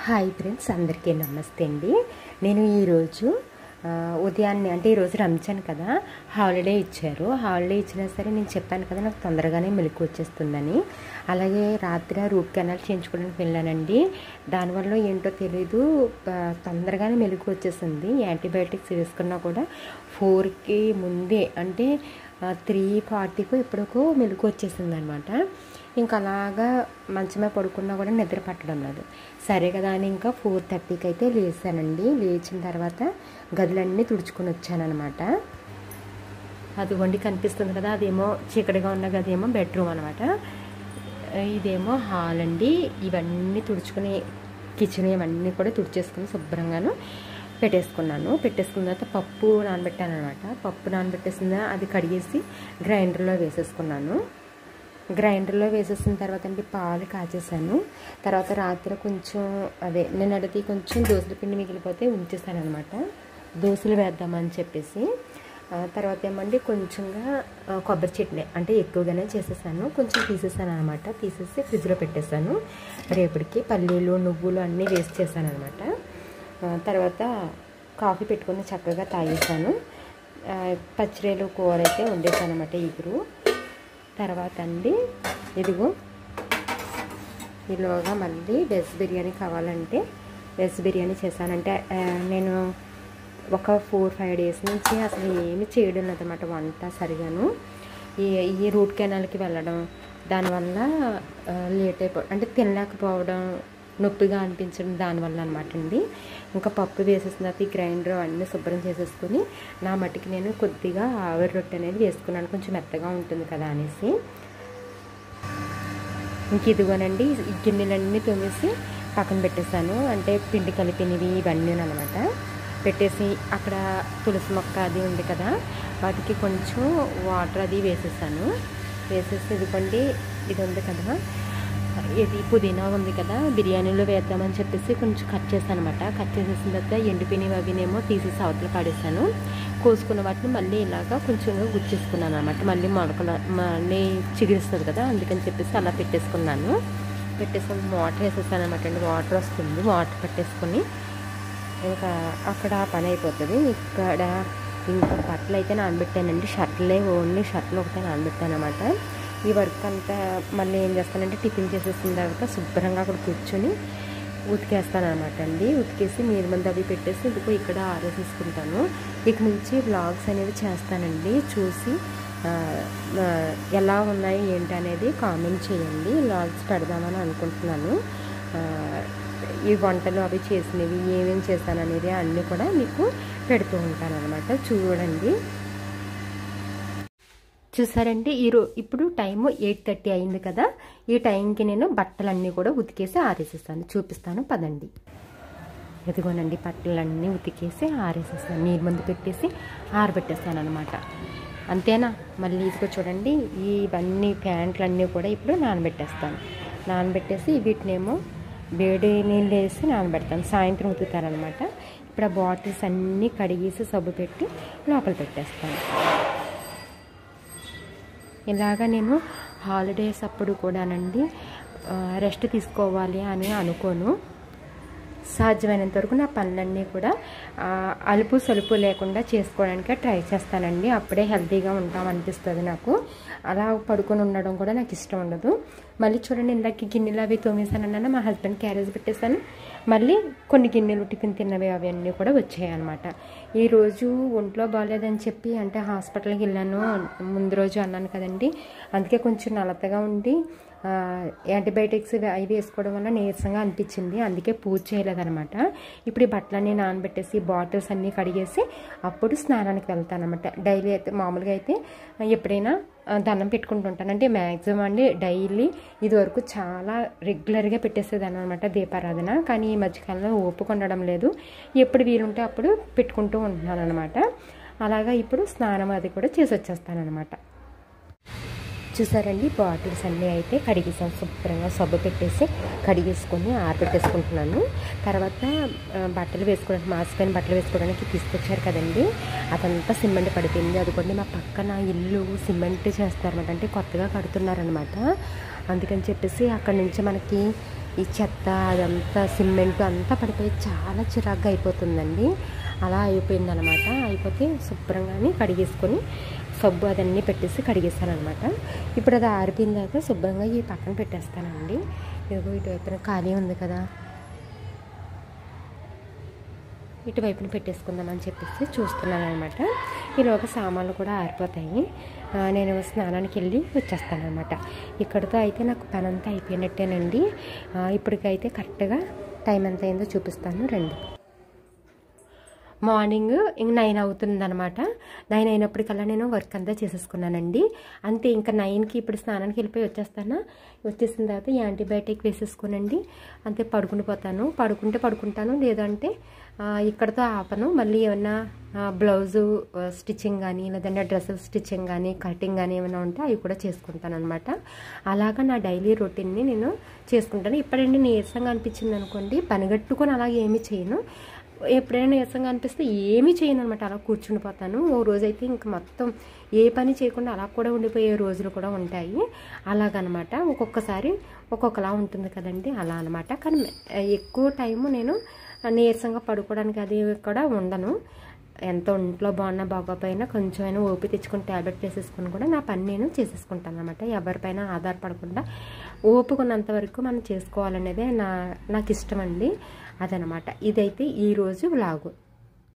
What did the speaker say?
Hi friends, అందరికీ నమస్తే అండి. నేను ఈరోజు ఉదయాన్నే అంటే ఈరోజు రంజాన్ కదా, హాలిడే ఇచ్చారు. హాలిడే ఇచ్చినా సరే నేను చెప్పాను కదా నాకు తొందరగానే మెలకు వచ్చేస్తుందని. అలాగే రాత్రి రూట్ కెనాల్ చేయించుకోవడానికి వెళ్ళానండి. దానివల్ల ఏంటో తెలీదు, తొందరగానే మెలకు వచ్చేసింది. యాంటీబయాటిక్స్ వేసుకున్నా కూడా 4కి ముందే అంటే 3:40కో ఎప్పటికో మెలకు వచ్చేసింది అనమాట. ఇంకా అలాగా మంచమే పడుకున్నా కూడా నిద్ర పట్టడం లేదు. సరే కదా అని ఇంకా 4:30కి అయితే లేచానండి. లేచిన తర్వాత గదులన్నీ తుడుచుకొని వచ్చానమాట. అదిగోండి కనిపిస్తుంది కదా, అదేమో చీకటిగా ఉన్న గది ఏమో బెడ్రూమ్ అనమాట. ఇదేమో హాల్ అండి. ఇవన్నీ తుడుచుకుని కిచెన్ ఇవన్నీ కూడా తుడిచేసుకుని శుభ్రంగాను పెట్టేసుకున్నాను. పెట్టేసుకున్న తర్వాత పప్పు నానబెట్టాను అనమాట. పప్పు నానబెట్టేసిందా అది కడిగేసి గ్రైండర్లో వేసేసుకున్నాను. గ్రైండర్లో వేసేసిన తర్వాత అండి పాలు కాచేసాను. తర్వాత రాత్రి కొంచెం నిన్నటిది కొంచెం దోశల పిండి మిగిలిపోతే ఉంచేసాను అనమాట, దోశలు వేద్దామని చెప్పేసి. తర్వాత ఏమండి కొంచెంగా కొబ్బరి చట్నీ అంటే ఎక్కువగానే చేసేసాను, కొంచెం తీసేసాను అనమాట. తీసేసి ఫ్రిడ్జ్లో పెట్టేశాను. రేపటికి పల్లీలు నువ్వులు అన్నీ వేస్ట్ చేశాను అనమాట. తర్వాత కాఫీ పెట్టుకుని చక్కగా తాగేసాను. పచ్చిరేలు కూర అయితే వండేసాను అనమాట, ఇగురు. తర్వాత అండి ఇదిగో ఈలోగా మళ్ళీ వెజ్ బిర్యానీ కావాలంటే వెజ్ బిర్యానీ చేశానంటే నేను ఒక 4-5 డేస్ నుంచి అసలు ఏమి చేయడం లేదన్నమాట వంట సరిగాను. ఈ రూట్ కెనాల్కి వెళ్ళడం దానివల్ల లేట్ అంటే తినలేకపోవడం, నొప్పిగా అనిపించడం దానివల్ల అనమాట అండి. ఇంకా పప్పు వేసేసిన తర్వాత ఈ గ్రైండర్ అన్నీ శుభ్రం చేసేసుకుని నా మట్టికి నేను కొద్దిగా ఆవిరి రొట్టె అనేది వేసుకున్నాను, కొంచెం మెత్తగా ఉంటుంది కదా అనేసి. ఇంక ఇదిగోనండి ఈ గిన్నెలన్నీ తోమేసి పక్కన పెట్టేశాను. అంటే పిండి కలిపినవి ఇవన్నీ అనమాట. పెట్టేసి అక్కడ తులసి మొక్క అది ఉంది కదా, వాటికి కొంచెం వాటర్ అది వేసేసాను. వేసేసి ఇదిగోండి ఇది ఉంది కదా, ఇది పుదీనా ఉంది కదా, బిర్యానీలో వేద్దామని చెప్పేసి కొంచెం కట్ చేశాను అనమాట. కట్ చేసేసిన తర్వాత ఎండిపోయినవి అవినేమో తీసేసి అవతల పాడేసాను. కోసుకున్న వాటిని మళ్ళీ ఇలాగా కొంచెంగా గుచ్చేసుకున్నాను అనమాట. మళ్ళీ మళ్ళీ చిగురిస్తుంది కదా, అందుకని చెప్పేసి అలా పెట్టేసుకున్నాను. పెట్టేసుకుని వాటర్ వేసేసాను అనమాట అండి. వాటర్ వస్తుంది, వాటర్ పెట్టేసుకొని ఇంకా అక్కడ పని అయిపోతుంది. ఇక్కడ ఇంకా బట్టలు అయితే నానబెట్టానండి. ఓన్లీ షర్ట్లు ఒకటే నానబెట్టాను అనమాట. ఈ వర్క్ అంతా మళ్ళీ ఏం చేస్తానంటే టిఫిన్ చేసేసిన తర్వాత శుభ్రంగా అక్కడ కూర్చొని ఉతికేస్తాను అనమాట అండి. ఉతికేసి నీరు మంది అవి పెట్టేసి ఇదిగో ఇక్కడ ఆరేసేసుకుంటాను. ఇక నుంచి వ్లాగ్స్ అనేవి చేస్తానండి. చూసి ఎలా ఉన్నాయి ఏంటి అనేది కామెంట్ చేయండి. వ్లాగ్స్ పెడదామని అనుకుంటున్నాను. ఈ వంటలు అవి చేసినవి ఏమేమి చేస్తాను అనేది అన్నీ కూడా మీకు పెడుతూ ఉంటాను అనమాట. చూడండి, చూసారండి. ఇప్పుడు టైము 8:30 అయింది కదా, ఈ టైంకి నేను బట్టలన్నీ కూడా ఉతికేసి ఆరేసేస్తాను. చూపిస్తాను పదండి. ఎదుగోనండి బట్టలన్నీ ఉతికేసి ఆరేసేస్తాను. నీరు మందు పెట్టేసి ఆరబెట్టేస్తాను అనమాట. అంతేనా? మళ్ళీ ఇదిగో చూడండి ఇవన్నీ ప్యాంట్లన్నీ కూడా ఇప్పుడు నానబెట్టేస్తాను. నానబెట్టేసి వీటినేమో వేడి నీళ్ళు వేసి నానబెడతాను. సాయంత్రం ఉతుకుతారనమాట. ఇప్పుడు ఆ బాటిల్స్ అన్నీ కడిగేసి సబ్బు పెట్టి లోపల పెట్టేస్తాను. ఇలాగా నేను హాలిడేస్ అప్పుడు కూడానండి రెస్ట్ తీసుకోవాలి అని అనుకోను. సాధ్యమైనంత వరకు నా పనులన్నీ కూడా అలుపు సలుపు లేకుండా చేసుకోవడానికి ట్రై చేస్తానండి. అప్పుడే హెల్తీగా ఉంటాం అనిపిస్తుంది నాకు. అలా పడుకొని ఉండడం కూడా నాకు ఇష్టం ఉండదు. మళ్ళీ చూడండి, ఇందాక గిన్నెలు అవి తోమేసానన్నా మా హస్బెండ్ క్యారేజ్ పెట్టేశాను. మళ్ళీ కొన్ని గిన్నెలు టిఫిన్ తిన్నవి అవన్నీ కూడా వచ్చాయి అనమాట. ఈరోజు ఒంట్లో బాగాలేదని చెప్పి అంటే హాస్పిటల్కి వెళ్ళాను ముందు రోజు అన్నాను కదండి, అందుకే కొంచెం నలతగా ఉండి యాంటీబయాటిక్స్ అవి వేసుకోవడం వల్ల నీరసంగా అనిపించింది. అందుకే పూజ చేయలేదనమాట. ఇప్పుడు ఈ బట్టలన్నీ నానబెట్టేసి బాటిల్స్ అన్నీ కడిగేసి అప్పుడు స్నానానికి వెళ్తాను అనమాట. డైలీ అయితే మామూలుగా అయితే ఎప్పుడైనా దండం పెట్టుకుంటుంటాను. అంటే మ్యాక్సిమం అండి డైలీ ఇదివరకు చాలా రెగ్యులర్గా పెట్టేసేదాన్ని అనమాట దీపారాధన. కానీ ఈ మధ్యకాలంలో ఓపిక ఉండడం లేదు. ఎప్పుడు వీలుంటే అప్పుడు పెట్టుకుంటూ ఉంటున్నాను అనమాట. అలాగా ఇప్పుడు స్నానం అది కూడా చేసి వచ్చేస్తాను అనమాట. చూసారండి బాటిల్స్ అన్నీ అయితే కడిగేసాను. శుభ్రంగా సబ్బు పెట్టేసి కడిగేసుకొని ఆరబెట్టేసుకుంటున్నాను. తర్వాత బట్టలు వేసుకోవడానికి మాసిపోయిన బట్టలు వేసుకోవడానికి తీసుకొచ్చారు కదండి, అదంతా సిమెంట్ పడిపోయింది. అదిగోండి మా పక్కన ఇల్లు సిమెంట్ చేస్తారన్నమాట, అంటే కొత్తగా కడుతున్నారనమాట. అందుకని చెప్పేసి అక్కడి నుంచి మనకి ఈ చెత్త అదంతా సిమెంట్ అంతా పడిపోయి చాలా చిరాగ్గా అయిపోతుందండి. అలా అయిపోయిందనమాట. అయిపోతే శుభ్రంగానే కడిగేసుకొని సబ్బు అదన్నీ పెట్టేసి కడిగేస్తాను అనమాట. ఇప్పుడు అది ఆరిపోయిన తర్వాత శుభ్రంగా ఈ పక్కన పెట్టేస్తానండి. ఇదిగో ఇటువైపున ఖాళీ ఉంది కదా, ఇటువైపున పెట్టేసుకుందామని చెప్పేసి చూస్తున్నాను అనమాట. ఈలోగా సామాన్లు కూడా ఆరిపోతాయి. నేను స్నానానికి వెళ్ళి వచ్చేస్తాను అనమాట. ఇక్కడితో అయితే నాకు పని అంతా అయిపోయినట్టేనండి. ఇప్పటికైతే కరెక్ట్గా టైం ఎంత అయిందో చూపిస్తాను రండి. మార్నింగ్ 9 అవుతుందనమాట. 9 అయినప్పటికల్లా నేను వర్క్ అంతా చేసేసుకున్నానండి. అంతే, ఇంకా 9కి ఇప్పుడు స్నానానికి వెళ్ళిపోయి వచ్చేసిన తర్వాత యాంటీబయాటిక్ వేసేసుకోనండి. అంతే పడుకుండిపోతాను. పడుకుంటే పడుకుంటాను, లేదంటే ఇక్కడతో ఆపను. మళ్ళీ ఏమన్నా బ్లౌజు స్టిచ్చింగ్ కానీ, లేదంటే డ్రెస్సులు స్టిచ్చింగ్ కానీ, కటింగ్ కానీ ఏమైనా ఉంటే అవి కూడా చేసుకుంటాను అనమాట. అలాగా నా డైలీ రొటీన్ని నేను చేసుకుంటాను. ఇప్పుడండి నీరసంగా అనిపించింది అనుకోండి, పనిగట్టుకొని అలాగే ఏమీ చేయను. ఎప్పుడైనా నీరసంగా అనిపిస్తే ఏమీ చేయను అనమాట. అలా కూర్చుండిపోతాను. ఓ రోజైతే ఇంకా మొత్తం ఏ పని చేయకుండా అలా కూడా ఉండిపోయే రోజులు కూడా ఉంటాయి. అలాగనమాట. ఒక్కొక్కసారి ఒక్కొక్కలా ఉంటుంది కదండి, అలా అనమాట. కానీ ఎక్కువ టైము నేను నీరసంగా పడుకోవడానికి అది కూడా ఉండను. ఎంత ఒంట్లో బాగున్నా బాగోపోయినా కొంచెమైనా ఓపి తెచ్చుకొని ట్యాబ్లెట్ వేసేసుకొని కూడా నా పని నేను చేసేసుకుంటాను అనమాట. ఎవరిపైన ఆధారపడకుండా ఓపుకున్నంత వరకు మనం చేసుకోవాలనేదే నాకు ఇష్టం అండి. అదనమాట. ఇదైతే ఈరోజు వ్లాగు.